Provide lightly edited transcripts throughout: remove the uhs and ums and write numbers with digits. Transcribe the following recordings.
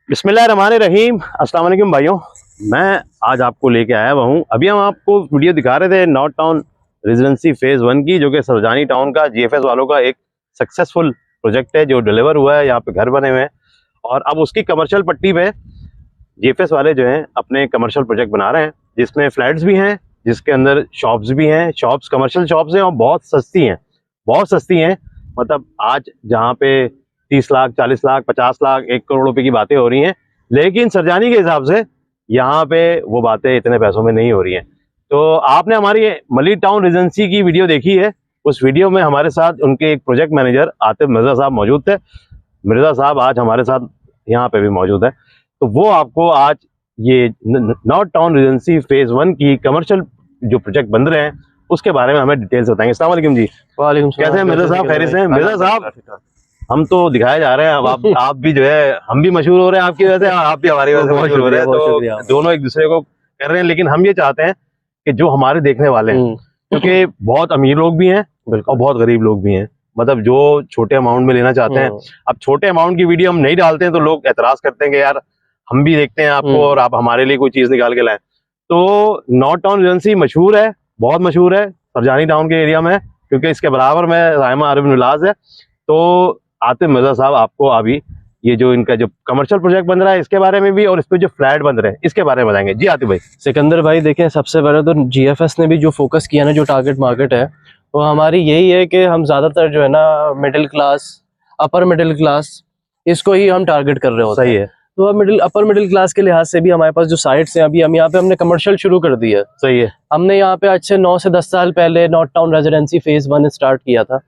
बिस्मिल्लाहिर्रहमानिर्रहीम। अस्सलाम वालेकुम भाइयों, मैं आज आपको लेके आया हुआ हूँ। अभी हम आपको वीडियो दिखा रहे थे नॉर्थ टाउन रेजिडेंसी फेज़ 1 की, जो कि सरजानी टाउन का जीएफएस वालों का एक सक्सेसफुल प्रोजेक्ट है जो डिलीवर हुआ है। यहाँ पे घर बने हुए हैं और अब उसकी कमर्शियल पट्टी पे जीएफएस वाले जो हैं अपने कमर्शियल प्रोजेक्ट बना रहे हैं, जिसमें फ्लैट्स भी हैं, जिसके अंदर शॉप्स भी हैं। शॉप्स कमर्शियल शॉप्स हैं और बहुत सस्ती हैं, बहुत सस्ती हैं। मतलब आज जहाँ पे 30 लाख 40 लाख 50 लाख 1 करोड़ रुपए की बातें हो रही हैं, लेकिन सरजानी के हिसाब से यहाँ पे वो बातें इतने पैसों में नहीं हो रही हैं। तो आपने हमारी मलिक टाउन रेजिडेंसी की वीडियो देखी है। उस वीडियो में हमारे साथ उनके एक प्रोजेक्ट मैनेजर आतिफ मिर्जा साहब मौजूद थे। मिर्जा साहब आज हमारे साथ यहाँ पे भी मौजूद है, तो वो आपको आज ये नॉर्थ टाउन रेजिडेंसी फेज़ 1 की कमर्शियल जो प्रोजेक्ट बन रहे हैं उसके बारे में हमें डिटेल्स बताएंगे। अस्सलाम वालेकुम जी। वालेकुम सलाम। कैसे हैं मिर्जा साहब? खैरियत से हैं मिर्जा साहब? हम तो दिखाए जा रहे हैं, अब आप भी जो है, हम भी मशहूर हो रहे हैं आपकी वजह से, आप भी हमारी वजह से मशहूर हो रहे हैं, तो दोनों एक दूसरे को कर रहे हैं। लेकिन हम ये चाहते हैं कि जो हमारे देखने वाले हैं, क्योंकि बहुत अमीर लोग भी हैं और बहुत गरीब लोग भी हैं, मतलब जो छोटे अमाउंट में लेना चाहते हैं। अब छोटे अमाउंट की वीडियो हम नहीं डालते हैं तो लोग एतराज करते हैं कि यार हम भी देखते हैं आपको और आप हमारे लिए कोई चीज निकाल के लाएं। तो नॉर्थ टाउन रेजिडेंसी मशहूर है, बहुत मशहूर है सरजानी टाउन के एरिया में, क्योंकि इसके बराबर में रायमा अरब निवाज है। तो आतिफ मिर्जा साहब आपको अभी ये जो इनका जो कमर्शियल प्रोजेक्ट बन रहा है इसके बारे में भी, और इस पे जो फ्लैट बन रहे हैं इसके बारे में बताएंगे। जी आतिफ भाई। सिकंदर भाई देखें, सबसे पहले तो जीएफएस ने भी जो फोकस किया ना, जो टारगेट मार्केट है वो हमारी यही है कि हम ज्यादातर जो है ना middle class, upper middle class, इसको ही हम टारगेट कर रहे होते हैं। सही है। तो अपर मिडिल क्लास के लिहाज से भी हमारे पास जो साइट्स हैं, अभी हम यहाँ पे हमने कमर्शियल शुरू कर दिया है। सही है। हमने यहाँ पे आज से 9 से 10 साल पहले north town residency phase 1 start किया था,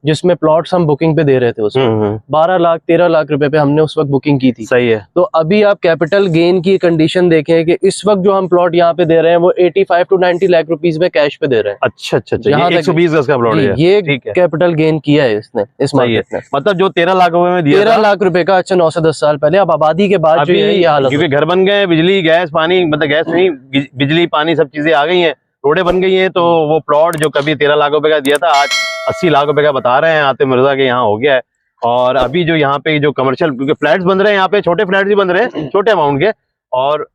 जिसमें प्लॉट्स हम बुकिंग पे दे रहे थे। उसमें 12 लाख 13 लाख रुपए पे हमने उस वक्त बुकिंग की थी। सही है। तो अभी आप कैपिटल गेन की कंडीशन देखें कि इस वक्त जो हम प्लॉट यहाँ पे दे रहे हैं वो 85 to 90 लाख रुपीस में कैश पे दे रहे हैं। अच्छा अच्छा अच्छा, ये 120 गज का प्लॉट है। ये कैपिटल गेन किया है इसने, इस मार्केट में। मतलब जो 13 लाख रुपए में दिया, 13 लाख रुपए का। अच्छा 9 से 10 साल पहले। अब आबादी के बाद जो ये हालत, क्योंकि घर बन गए, बिजली गैस पानी, मतलब गैस नहीं, बिजली पानी सब चीजें आ गई हैं, रोडें बन गई हैं, तो वो प्लॉट जो कभी 13 लाख रुपए का दिया था आज 80 लाख रुपए का बता रहे हैं आतिफ मिर्जा के यहाँ हो गया है। और अभी जो यहाँ पे जो कमर्शियल, क्योंकि फ्लैट्स बन रहे हैं यहाँ पे, छोटे फ्लैट्स भी बन रहे हैं, छोटे अमाउंट के और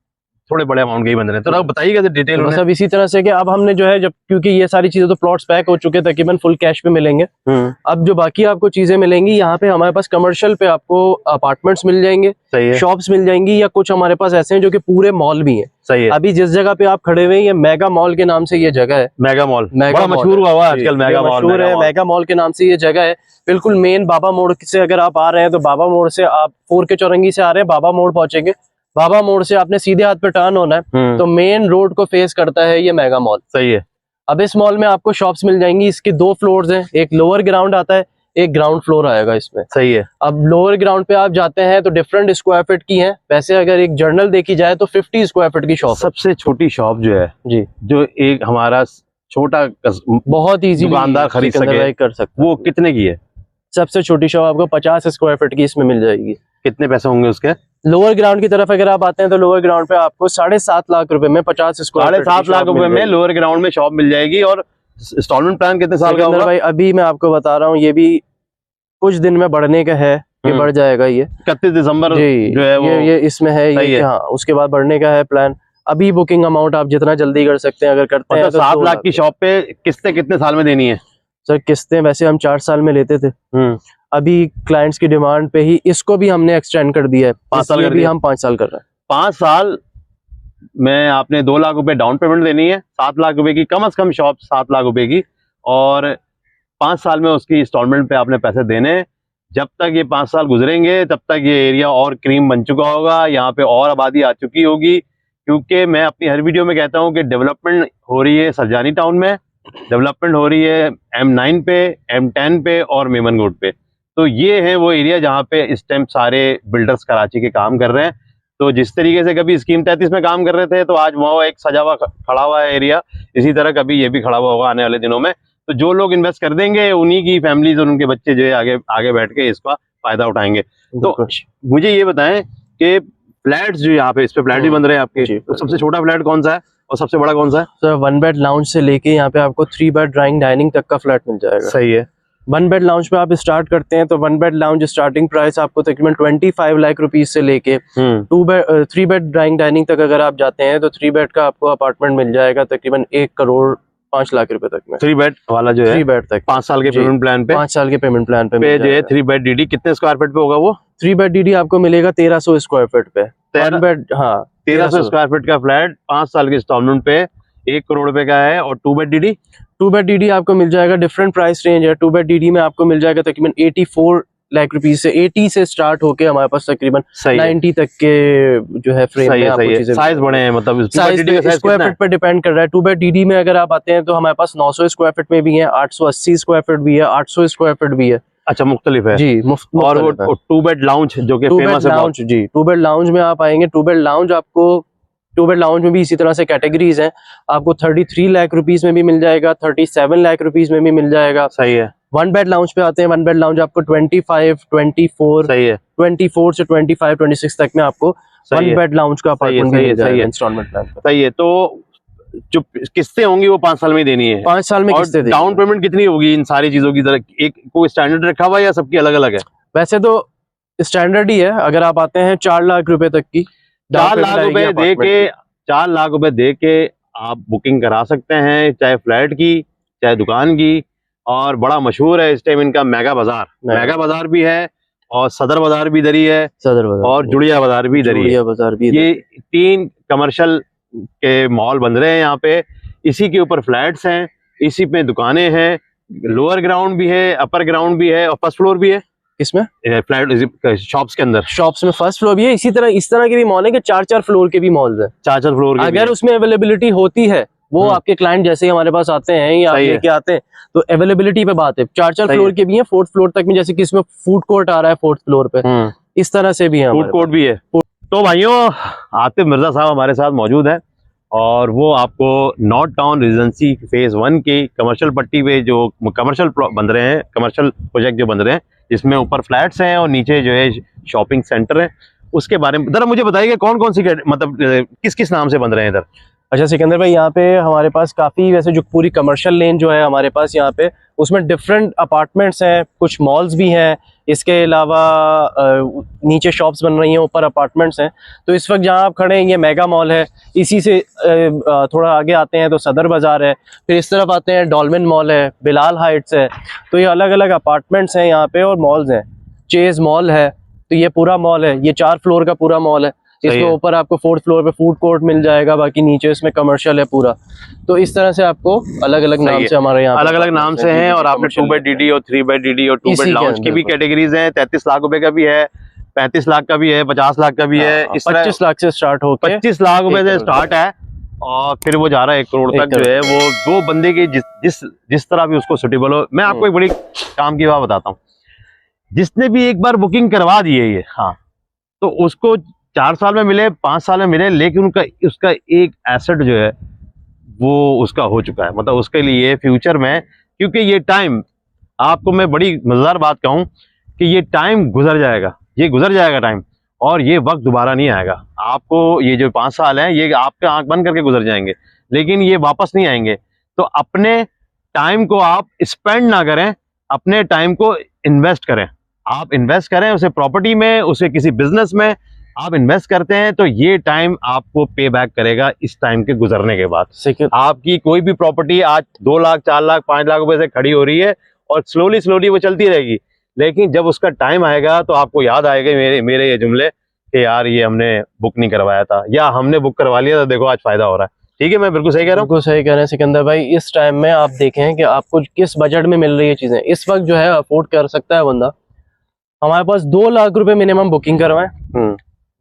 थोड़े बड़े अमाउंट के ही बन रहे हैं। तो आप बताइएगा डिटेल में। सब इसी तरह से कि अब हमने जो है, जब क्योंकि ये सारी चीजें तो प्लॉट्स पैक हो चुके, तकरीबन फुल कैश पे मिलेंगे। अब जो बाकी आपको चीजें मिलेंगी यहाँ पे, हमारे पास कमर्शियल पे आपको अपार्टमेंट्स मिल जाएंगे, शॉप्स मिल जाएंगी, या कुछ हमारे पास ऐसे हैं जो कि पूरे मॉल भी हैं। सही है। अभी जिस जगह पे आप खड़े हुए हैं, ये मेगा मॉल के नाम से ये जगह है। मेगा मॉल बड़ा मशहूर हुआ है आजकल, मेगा मॉल है, मेगा मॉल के नाम से ये जगह है। बिल्कुल मेन बाबा मोड़ से अगर आप आ रहे हैं तो बाबा मोड़ से आप 4 के चौरंगी से आ रहे हैं, बाबा मोड़ पहुंचेंगे। बाबा मोड़ से आपने सीधे हाथ पे टर्न होना है, तो मेन रोड को फेस करता है ये मेगा मॉल। सही है। अब इस मॉल में आपको शॉप्स मिल जाएंगी। इसके 2 फ्लोर्स हैं, एक लोअर ग्राउंड आता है, एक ग्राउंड फ्लोर आएगा इसमें। सही है। अब लोअर ग्राउंड पे आप जाते हैं तो डिफरेंट स्क्वायर फीट की हैं। वैसे अगर एक जर्नल देखी जाए तो 50 स्क्वायर फीट की शॉप। सबसे छोटी शॉप जो है जी, जो एक हमारा छोटा बहुत इजी दुकानदार खरीद सके, कर सकते, वो कितने की है? सबसे छोटी शॉप आपको 50 स्क्वायर फीट की इसमें मिल जाएगी। कितने पैसे होंगे उसके? लोअर ग्राउंड की तरफ अगर आप आते हैं तो लोअर ग्राउंड पे आपको 7.5 लाख रुपए में 50 स्क्वायर 7.5 लाख रुपए में लोअर ग्राउंड में शॉप मिल जाएगी। और इंस्टॉलमेंट प्लान कितने साल का होगा? भाई अभी मैं आपको बता रहा हूँ, ये भी कुछ दिन में बढ़ने का है, ये बढ़ जाएगा। ये 31 दिसंबर जो है वो ये इसमें है, ये हाँ, उसके बाद बढ़ने का है प्लान। अभी बुकिंग अमाउंट आप जितना जल्दी कर सकते हैं, अगर करते हैं तो 7 लाख की शॉप पे किस्तें कितने साल में देनी है? सर किस्तें वैसे हम 4 साल में लेते थे, अभी क्लाइंट्स की डिमांड पे ही इसको भी हमने एक्सटेंड कर दिया है। 5 साल भी हम 5 साल कर रहे हैं। 5 साल में आपने 2 लाख रुपए डाउन पेमेंट देनी है, 7 लाख रुपए की कम से कम शॉप 7 लाख रुपए की, और 5 साल में उसकी इंस्टॉलमेंट पे आपने पैसे देने। जब तक ये 5 साल गुजरेंगे तब तक ये एरिया और क्रीम बन चुका होगा, यहाँ पे और आबादी आ चुकी होगी। क्योंकि मैं अपनी हर वीडियो में कहता हूँ कि डेवलपमेंट हो रही है सरजानी टाउन में, डेवलपमेंट हो रही है M9 पे, M10 पे और मेमन रोड पे। तो ये है वो एरिया जहाँ पे इस टाइम सारे बिल्डर्स कराची के काम कर रहे हैं। तो जिस तरीके से कभी स्कीम 33 में काम कर रहे थे, तो आज वहाँ एक सजा हुआ खड़ा हुआ है एरिया, इसी तरह कभी ये भी खड़ा हुआ होगा आने वाले दिनों में। तो जो लोग इन्वेस्ट कर देंगे उन्हीं की फैमिलीज और उनके बच्चे जो है आगे बैठ के इसका फायदा उठाएंगे। तो मुझे ये बताएं कि फ्लैट्स जो यहाँ पे, इस पे फ्लैट भी बन रहे हैं आपके, तो सबसे छोटा फ्लैट कौन सा है और सबसे बड़ा कौन सा है? सर 1 बेड लाउंज से लेके यहाँ पे आपको 3 बेड ड्राइंग डाइनिंग तक का फ्लैट मिल जाएगा। सही है। वन बेड लाउंज पे आप स्टार्ट करते हैं तो one bed lounge starting price आपको तकरीबन 25 लाख रुपीस से लेके 3 बेड ड्राइंग डाइनिंग तक अगर आप जाते हैं तो 3 बेड का आपको अपार्टमेंट मिल जाएगा तकरीबन 1,05 लाख रुपए तक में। 3 बेड वाला जो है 3 बेड तक 5 साल के पेमेंट प्लान पे 5 साल के पेमेंट प्लान पे जो है 3 बेड डीडी कितने स्क्वायर फीट पे होगा वो? 3 बेड डीडी आपको मिलेगा 1300 स्क्वायर फीट पे। 1 बेड, हाँ 1300 स्क्वायर फीट का फ्लैट 5 साल के इंस्टॉलमेंट पे 1 करोड़ रुपए का है। और 2 बेड डीडी 2 बेड डीडी आपको मिल जाएगा, डिफरेंट प्राइस रेंज है। 2 बेड डीडी में आपको मिल जाएगा तकरीबन 84 लाख रुपीस से 80 से स्टार्ट होके हमारे पास तकरीबन 90 तक के जो है फ्रेम में आपको चीजें साइज बड़े हैं, मतलब साइज स्क्वायर फीट पे डिपेंड कर रहा है। 2 बेड डीडी में अगर आप आते हैं तो हमारे पास 900 स्क्वायर फीट में भी है, 880 स्क्वायर फीट भी है, 800 स्क्वायर फीट भी है। अच्छा, मुख्तलिफ है जी। और वो 2 बेड लाउंज जो कि फेमस है जी। 2 बेड लाउंज में आप आएंगे, 2 बेड लाउंज आपको 2 बेड लाउंज में भी इसी तरह से कैटेगरीज हैं। आपको 33 लाख रुपीस में भी मिल जाएगा, 37 लाख रुपीस में भी मिल जाएगा। सही है। 1 बेड लाउंज पे आते हैं, 1 बेड लाउंज आपको 25, 24 सही है 24 से 25, 26 तक में आपको 1 बेड लाउंज का अपार्टमेंट मिल जाएगा इंस्टॉलमेंट प्लान पे। सही है। तो जो किस्तें होंगी वो 5 साल में देनी है? 5 साल में किस्तें देनी है। डाउन पेमेंट कितनी होगी इन सारी चीजों की? तरह एक कोई स्टैंडर्ड रखा हुआ है या सबकी अलग अलग है? वैसे तो स्टैंडर्ड ही है। अगर आप आते हैं 4 लाख रुपए तक की, 4 लाख रुपए दे के 4 लाख रुपए दे के आप बुकिंग करा सकते हैं, चाहे फ्लैट की चाहे दुकान की। और बड़ा मशहूर है इस टाइम इनका मेगा बाजार। मेगा बाजार भी है और सदर बाजार भी इधर ही है, सदर बाजार और जुड़िया बाजार भी इधर ही है। ये 3 कमर्शियल के मॉल बन रहे हैं यहाँ पे। इसी के ऊपर फ्लैट्स हैं, इसी पे दुकानें हैं, लोअर ग्राउंड भी है, अपर ग्राउंड भी है और फर्स्ट फ्लोर भी है। इसमें फ्लैट शॉप्स के अंदर, शॉप्स में फर्स्ट फ्लोर भी है। इसी तरह इस तरह के भी मॉल है कि 4-4 फ्लोर के भी मॉल्स है। 4-4 फ्लोर के अगर उसमें अवेलेबिलिटी होती है, वो आपके क्लाइंट जैसे ही हमारे पास आते हैं या लेके आते हैं तो अवेलेबिलिटी पे बात है। 4-4 फ्लोर के भी हैं, 4th फ्लोर तक में, जैसे कि इसमें फूड कोर्ट आ रहा है 4th फ्लोर पे, इस तरह से भी है, फूड कोर्ट भी है। तो भाइयों, आतिफ मिर्जा साहब हमारे साथ मौजूद है और वो आपको नॉर्थ टाउन रेजिडेंसी फेज 1 की कमर्शियल पट्टी पे जो कमर्शियल बन रहे हैं, कमर्शियल प्रोजेक्ट जो बन रहे हैं, जिसमें ऊपर फ्लैट्स हैं और नीचे जो है शॉपिंग सेंटर है, उसके बारे में जरा मुझे बताइए कौन कौन सी मतलब किस किस नाम से बन रहे हैं इधर? अच्छा सिकंदर भाई, यहाँ पे हमारे पास काफ़ी वैसे जो पूरी कमर्शियल लेन जो है हमारे पास यहाँ पे, उसमें डिफरेंट अपार्टमेंट्स हैं, कुछ मॉल्स भी हैं, इसके अलावा नीचे शॉप्स बन रही हैं, ऊपर अपार्टमेंट्स हैं। तो इस वक्त जहाँ आप खड़े हैं ये मेगा मॉल है। इसी से थोड़ा आगे आते हैं तो सदर बाज़ार है, फिर इस तरफ आते हैं डॉल्मेन मॉल है, बिलाल हाइट्स है। तो ये अलग अलग अपार्टमेंट्स हैं यहाँ पे और मॉल्स हैं। चेज मॉल है, तो ये पूरा मॉल है, ये 4 फ्लोर का पूरा मॉल है। इसके ऊपर आपको 4th फ्लोर पे फूड कोर्ट मिल जाएगा, बाकी नीचे इसमें कमर्शियल है पूरा। तो इस तरह से आपको अलग अलग नाम से हमारे यहाँ अलग अलग नाम से हैं। और आपने 2 बेड डीडी और 3 बेड डीडी और 2 बेड लाउंज की भी कैटेगरीज हैं। 33 लाख रुपए का भी है, 35 लाख का भी है, 50 लाख का भी है। इस 25 लाख से स्टार्ट होकर 25 लाख रुपए से स्टार्ट है और फिर वो जा रहा है 1 करोड़ तक। जो है वो बंदे की जिस तरह भी उसको सुटेबल हो। मैं आपको एक बड़ी काम की बात बताता हूँ, जिसने भी एक बार बुकिंग करवा दी है ये, हाँ, तो उसको 4 साल में मिले, 5 साल में मिले, लेकिन उसका एक एसेट जो है वो उसका हो चुका है। मतलब उसके लिए फ्यूचर में, क्योंकि ये टाइम, आपको मैं बड़ी मजेदार बात कहूँ कि ये टाइम गुजर जाएगा, ये गुजर जाएगा टाइम, और ये वक्त दोबारा नहीं आएगा। आपको ये जो 5 साल हैं ये आपके आंख बंद करके गुजर जाएंगे, लेकिन ये वापस नहीं आएंगे। तो अपने टाइम को आप स्पेंड ना करें, अपने टाइम को इन्वेस्ट करें। आप इन्वेस्ट करें उसे प्रॉपर्टी में, उसे किसी बिजनेस में आप इन्वेस्ट करते हैं तो ये टाइम आपको पे बैक करेगा इस टाइम के गुजरने के बाद। आपकी कोई भी प्रॉपर्टी आज 2 लाख 4 लाख 5 लाख रुपए से खड़ी हो रही है और स्लोली वो चलती रहेगी, लेकिन जब उसका टाइम आएगा तो आपको याद आएगा मेरे ये जुमले कि यार ये हमने बुक नहीं करवाया था, या हमने बुक करवा लिया था, देखो आज फायदा हो रहा है। ठीक है, मैं बिल्कुल सही कह रहा हूँ? बिल्कुल सही कह रहे हैं सिकंदर भाई। इस टाइम में आप देखें कि आपको किस बजट में मिल रही है चीजें। इस वक्त जो है अफोर्ड कर सकता है बंदा, हमारे पास 2 लाख रुपए मिनिमम बुकिंग करवाएं,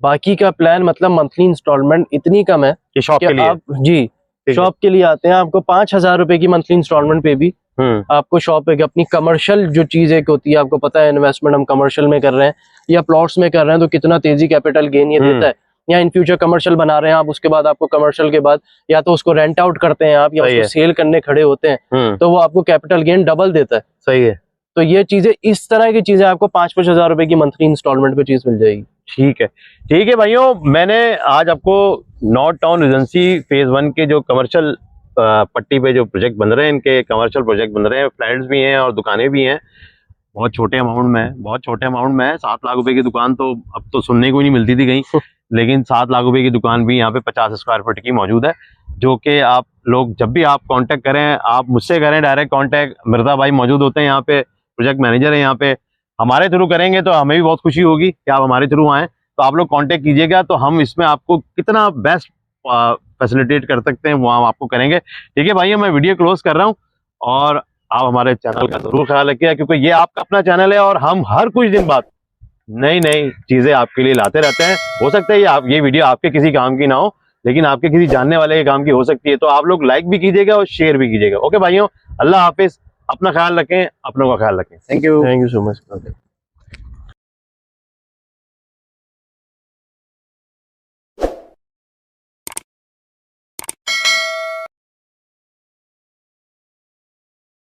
बाकी का प्लान मतलब मंथली इंस्टॉलमेंट इतनी कम है कि शॉप के लिए, आप जी शॉप के लिए आते हैं, आपको 5,000 रुपए की मंथली इंस्टॉलमेंट पे भी आपको शॉप पे अपनी कमर्शियल जो चीज एक होती है, आपको पता है इन्वेस्टमेंट हम कमर्शियल में कर रहे हैं या प्लॉट्स में कर रहे हैं तो कितना तेजी कैपिटल गेन ये देता है। या इन फ्यूचर कमर्शियल बना रहे हैं आप, उसके बाद आपको कमर्शियल के बाद या तो उसको रेंट आउट करते हैं आप, या उसको सेल करने खड़े होते हैं, तो वो आपको कैपिटल गेन डबल देता है। सही है। तो ये चीजें, इस तरह की चीजें आपको 5-5 हजार रुपए की मंथली इंस्टॉलमेंट पे चीज मिल जाएगी। ठीक है भाइयों, मैंने आज आपको नॉर्थ टाउन रेजिडेंसी फेज 1 के जो कमर्शियल पट्टी पे जो प्रोजेक्ट बन रहे हैं, इनके कमर्शियल प्रोजेक्ट बन रहे हैं, फ्लैट्स भी हैं और दुकानें भी हैं, बहुत छोटे अमाउंट में है, बहुत छोटे अमाउंट में है। 7 लाख रुपए की दुकान तो अब तो सुनने को ही नहीं मिलती थी कहीं, लेकिन 7 लाख रुपए की दुकान भी यहाँ पे 50 स्क्वायर फीट की मौजूद है, जो कि आप लोग जब भी आप कांटेक्ट करें, आप मुझसे करें डायरेक्ट कांटेक्ट, मिर्जा भाई मौजूद होते हैं यहाँ पे, प्रोजेक्ट मैनेजर है यहाँ पे। हमारे थ्रू करेंगे तो हमें भी बहुत खुशी होगी कि आप हमारे थ्रू आएँ, तो आप लोग कांटेक्ट कीजिएगा, तो हम इसमें आपको कितना बेस्ट फैसिलिटेट कर सकते हैं वो हम आपको करेंगे। ठीक है भाई, मैं वीडियो क्लोज कर रहा हूँ और आप हमारे चैनल का जरूर ख्याल रखिएगा, क्योंकि ये आपका अपना चैनल है और हम हर कुछ दिन बाद नई नई चीजें आपके लिए लाते रहते हैं। हो सकता है ये वीडियो आपके किसी काम की ना हो, लेकिन आपके किसी जानने वाले के काम की हो सकती है, तो आप लोग लाइक भी कीजिएगा और शेयर भी कीजिएगा। ओके भाइयों, अल्लाह हाफिज, अपना ख्याल रखें, अपनों का ख्याल रखें। Thank you so much.